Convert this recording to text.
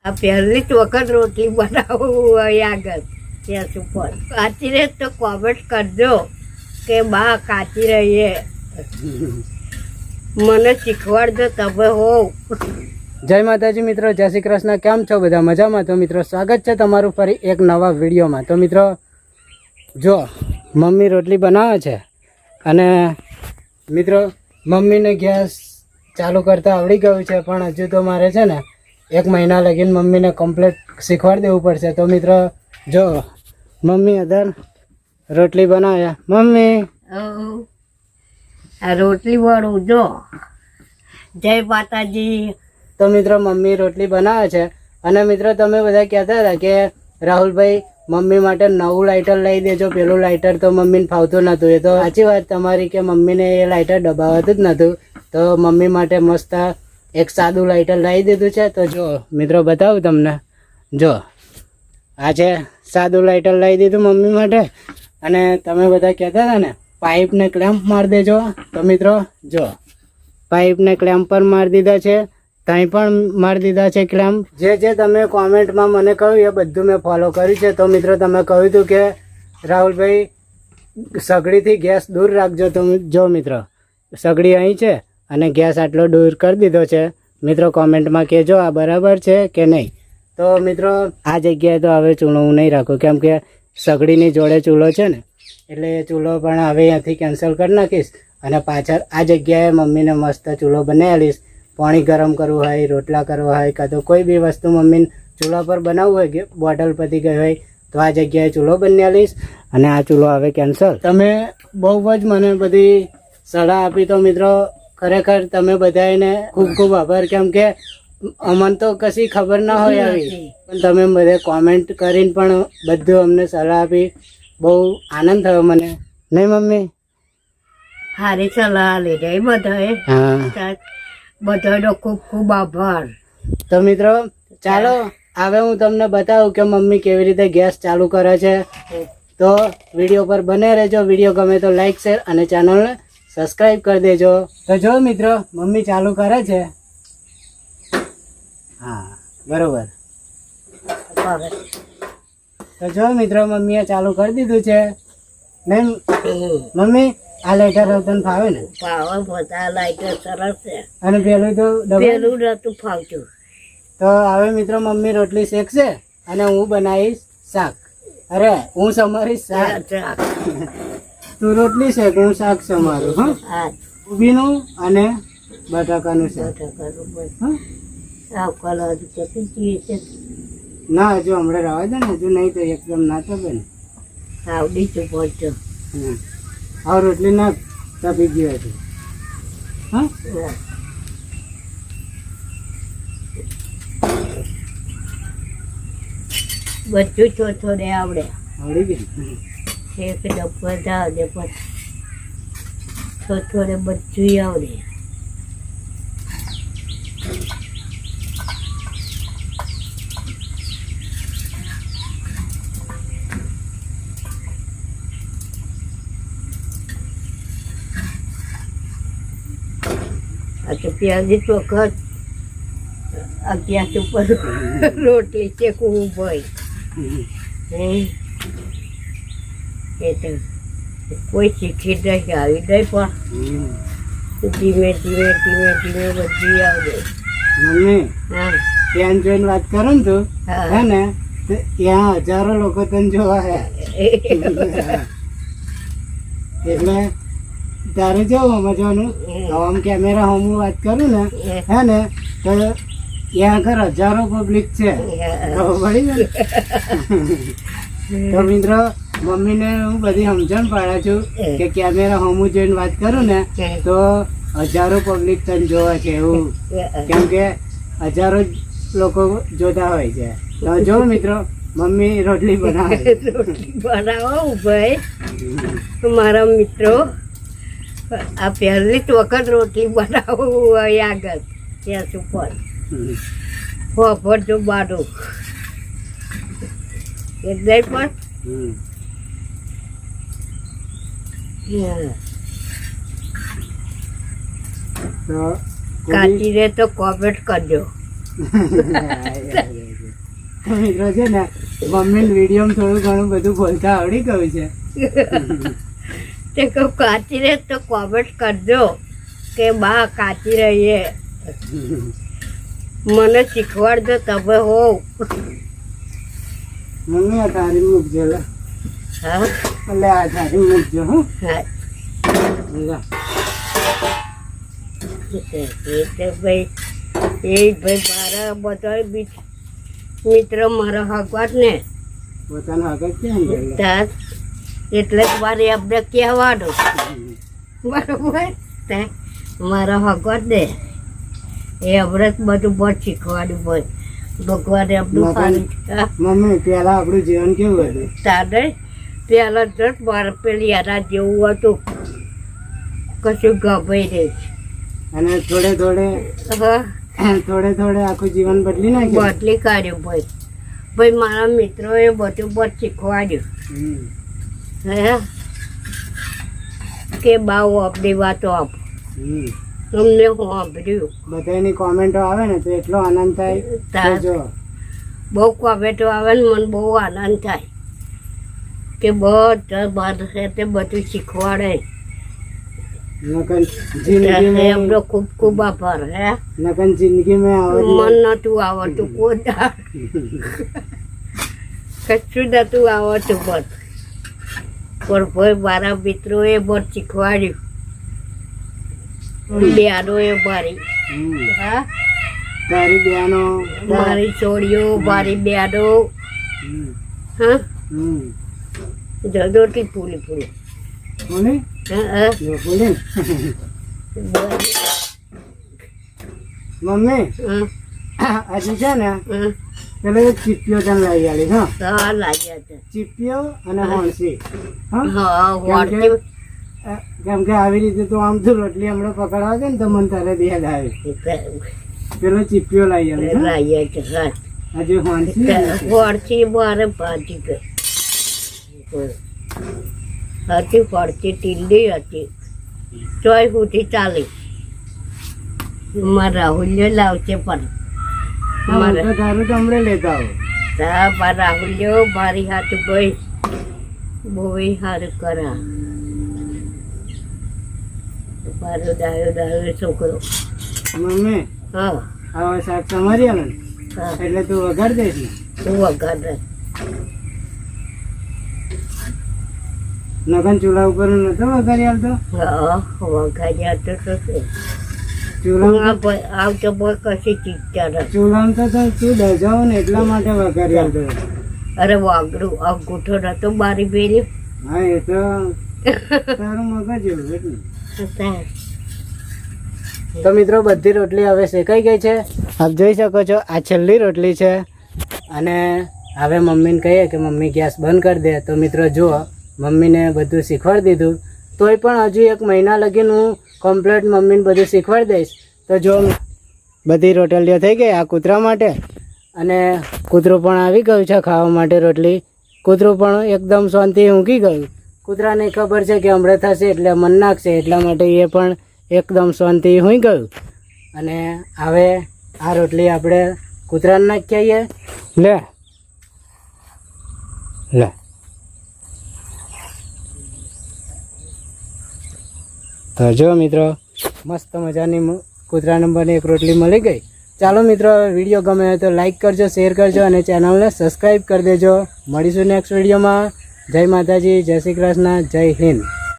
આ પહેલી જ વખત રોટલી બનાવું હોય આગળ ગેસ ઉપર. કાચી રહે તો કોમેન્ટ કરજો કે બા કાચી રહીએ, મને શીખવાડજો તમે હોવ. જય માતાજી મિત્રો, જય શ્રી કૃષ્ણ. કેમ છો બધા? મજામાં? તો મિત્રો સ્વાગત છે તમારું ફરી એક નવા વિડીયોમાં. તો મિત્રો જો મમ્મી રોટલી બનાવે છે અને મિત્રો મમ્મીને ગેસ ચાલુ કરતા આવડી ગયું છે, પણ હજુ તો મારે છે ને 1 મહિના લગીને મમ્મીને કમ્પ્લીટ શીખવાડી દેવું પડશે. તો મિત્રો જો મમ્મી અદર રોટલી બનાવ્યા. મમ્મી આ રોટલી વાળું જો. જય માતાજી. તો મિત્રો મમ્મી રોટલી બનાવે છે અને મિત્રો તમે બધા કહેતા હતા કે રાહુલભાઈ મમ્મી માટે નવું લાઇટર લઈ દેજો, પેલું લાઇટર તો મમ્મીને ફાવતું નહોતું. એ તો સાચી વાત તમારી કે મમ્મીને એ લાઇટર દબાવતું જ નહોતું, તો મમ્મી માટે મસ્ત એક સાદું લાઇટર લાવી દીધું છે. તો જો મિત્રો બતાવું તમને, જો આ છે સાદું લાઇટર લાવી દીધું મમ્મી માટે. અને તમે બધા કહેતા હતા ને પાઇપને ક્લેમ્પ મારી દેજો, તો મિત્રો જો પાઇપને ક્લેમ્પ પર મારી દીધા છે, ત્યાં પણ મારી દીધા છે ક્લેમ્પ. જે તમે કોમેન્ટમાં મને કહ્યું એ બધું મેં ફોલો કર્યું છે. તો મિત્રો તમે કહ્યું હતું કે રાહુલભાઈ સગડીથી ગેસ દૂર રાખજો. તો જો મિત્રો સગડી અહીં છે અને ગેસ આટલો દૂર કરી દીધો છે. મિત્રો કોમેન્ટમાં કહેજો આ બરાબર છે કે નહીં. તો મિત્રો આ જગ્યાએ તો હવે ચૂલો હું નહીં રાખું, કેમ કે સગડીની જોડે ચૂલો છે ને, એટલે એ ચૂલો પણ હવે અહીંયાથી કેન્સલ કરી નાખીશ અને પાછળ આ જગ્યાએ મમ્મીને મસ્ત ચૂલો બનાવીશ. પાણી ગરમ કરવું હોય, રોટલા કરવા હોય, કાં તો કોઈ બી વસ્તુ મમ્મીને ચૂલા પર બનાવવું હોય કે બોટલ પતી ગઈ હોય તો આ જગ્યાએ ચૂલો બનાવીશ. અને આ ચૂલો હવે કેન્સલ. તમે બહુ જ મને બધી સલાહ આપી, તો મિત્રો ખરેખર તમે બધાને ખૂબ ખૂબ આભાર, કેમ કે અમને તો કશી ખબર ના હોય આવી, પણ તમે બધે કોમેન્ટ કરીને પણ બધું અમને સલાહ આપી. બહુ આનંદ થયો મને, નહીં મમ્મી? સારી સલાહ લીધી બધાએ. હા, બધાનો ખૂબ ખૂબ આભાર. તો મિત્રો ચાલો હવે હું તમને બતાવું કે મમ્મી કેવી રીતે ગેસ ચાલુ કરે છે. તો વિડીયો પર બને રહેજો. વિડીયો ગમે તો લાઈક, શેર અને ચેનલને સબસ્ક્રાઈબ કરી દેજો. તો જો મિત્રો મમ્મી ચાલુ કરે છે. હા બરોબર. તો જો મિત્રો મમ્મીએ ચાલુ કરી દીધું છે. નહીં મમ્મી? આ લાઇટર તને ફાવે ને? પાવા બધા લાઇટર સરસ છે. અને પેલું તો પેલું નતું ફાવતું. તો હવે મિત્રો મમ્મી રોટલી શેકશે અને હું બનાવીશ શાક. અરે હું સમારીશ શાક. તું રોટલી શેક, હું શાક સમારું. હા, ઊભીનું અને બટાકાનું શાક. ના હજુ હમણાં રહેવા દે ને, હજુ નહીં તો એકદમ ના તપે ને. આવડી છું પહોંચો. આ રોટલી ના તપી ગયો છે. હા, બધું છો ને આવડે. આવડી ગયું. એક ડબ્બો આવડે, છો ને બધું આવડે. આ તો પહેલી જ વખત આ ગેસ ઉપર રોટલી શેકવું ભાઈ. એ તો કોઈ શીખી નહીં, આવી નહીં, પણ ધીમે ધીમે ધીમે ધીમે બધી આવડે. મમ્મી હા, ત્યાં જોઈને વાત કરો ને તું, હે ને, તો ત્યાં હજારો લોકો તને જોવા હે. એટલે તારે જવું મજાનું. આમ કેમેરા હું વાત કરું ને, હે ને, તો ત્યાં આગળ હજારો પબ્લિક છે. તો મિત્રો મમ્મીને હું બધી સમજણ પાડ્યા છું કે કેમેરા હું જોઈને વાત કરું ને તો હજારો પબ્લિક તને જોવા છે એવું, કેમ કે હજારો લોકો જોતા હોય છે. તો જો મિત્રો મમ્મી રોટલી બનાવે. રોટલી બનાવો ભાઈ મારા મિત્રો. આ પહેલી જ વખત રોટલી બનાવવું હોય આગળ ગેસ ઉપર. ખબર જો બાડું એટલે પણ કાચી રે તો કોમેન્ટ કરજો. મિત્રો છે ને મમ્મી વિડીયોમાં થોડું ઘણું બધું બોલતા આવડી ગયું છે. તે કહું કાચી રહે તો કોમેન્ટ કરજો કે બા કાચી રહીએ, મને શીખવાડજો તમે હોવ. મમ્મી આ તારી મૂકજો લે. હા એટલે આ તારી મૂકજો હો. હા લે. એટલે ભાઈ મારા બધા મિત્ર મારા હકવાત ને પોતાનો હક જ છે ને. તાર એટલે જ મારે એમને કહેવાનું બરોબર. તે મારા હકવાત ને એ હમણાં જ બધું બહુ શીખવાનું હોય. ભગવાને એમનું સારું. મમ્મી પેલા આપણું જીવન કેવું હતું? તારે પેલા જ મારે પેલી યારા જેવું હતું, કશું ગમે નહીં. અને થોડે થોડે આખું જીવન બદલી નાખ્યું. બદલી કાઢ્યું ભાઈ. ભાઈ મારા મિત્રોએ બધું બહુ શીખવાડ્યું. હે કે બાઉ આપણી વાતો આપ અમને હું સાંભળ્યું. બધાની કોમેન્ટો આવે ને તો એટલો આનંદ થાય. જો બહુ કોમેન્ટો આવે ને મને બહુ આનંદ થાય કે બધા માણસે તે બધું શીખવાડે. એમનો ખૂબ ખૂબ આભાર. હે નકન જિંદગી મેં મન નતું આવડતું, કોઈ કશું નતું આવડતું પણ ભાઈ મારા મિત્રોએ બહુ શીખવાડ્યું. બહેનો એ મારી, હા તારી બહેનો, મારી છોડીઓ, મારી બહેનો, હા જદોટી પૂરી પૂરી. બોલી હા બોલી. મમ્મી હજી છે ને પેલો એક ચીપિયો તને લઈ આલી. હા લાગ્યા છે ચીપિયો અને હોણસી. કેમ કે આવી રીતે તો આમ તો રોટલી હમણાં પકડવા છે ને તો મને તારે યાદ આવે. પેલો ચીપિયો લઈ આલી છે. હજી હોણસી મારે ભાજી ગઈ હતી. ફરતી ટીલી હતી, ચોય સુધી ચાલી. મારા રાહુલ્યો લાવશે પણ તારું તો હમણાં લેતા આવો. મારા રાહુલ્યો મારી હાથ ભાઈ બહુ સારું કરા. મારો ડાયો છોકરો. મમ્મી હા હવે શાક સમારી આલે એટલે તું વઘાર દઈશ ને? તું વઘાર દે. નગન ચૂલા ઉપર નતો વઘારી આલતો? હા વઘારી આવતો તો છે. ચૂલા આવતો બોય કશી ચીજ ચૂલામાં તો તું દજાવો ને એટલા માટે વઘારી આલતો. અરે વાગડું અંગૂઠો નતો મારી બેરી. હા એ તો તારું મગજ એવું એટલે. તો મિત્રો બધી રોટલી હવે શેકાઈ ગઈ છે. આપ જોઈ શકો છો આ છેલ્લી રોટલી છે. અને હવે મમ્મીને કહીએ કે મમ્મી ગેસ બંધ કરી દે. તો મિત્રો જુઓ મમ્મીને બધું શીખવાડી દીધું. તોય પણ હજુ 1 મહિના લગીને હું કમ્પ્લીટ મમ્મીને બધું શીખવાડી દઈશ. તો જો બધી રોટલીઓ થઈ ગઈ આ કૂતરા માટે. અને કૂતરું પણ આવી ગયું છે ખાવા માટે રોટલી. કૂતરું પણ એકદમ શાંતિ ઊંઘી ગયું. કૂતરાને ખબર છે કે હમણાં થશે એટલે મન નાખશે, એટલા માટે એ પણ એકદમ શાંતિ હોઈ ગયું. અને હવે આ રોટલી આપણે કૂતરાને નાખી આવીએ. લે તો જો મિત્રો મસ્ત મજાની કૂતરા નંબરની 1 રોટલી મળી ગઈ. ચાલો મિત્રો વિડીયો ગમે હોય તો લાઈક કરજો, શેર કરજો અને ચેનલને સબસ્ક્રાઈબ કરી દેજો. મળીશું નેક્સ્ટ વિડીયોમાં. જય માતાજી, જય શ્રી કૃષ્ણ, જય હિન્દ.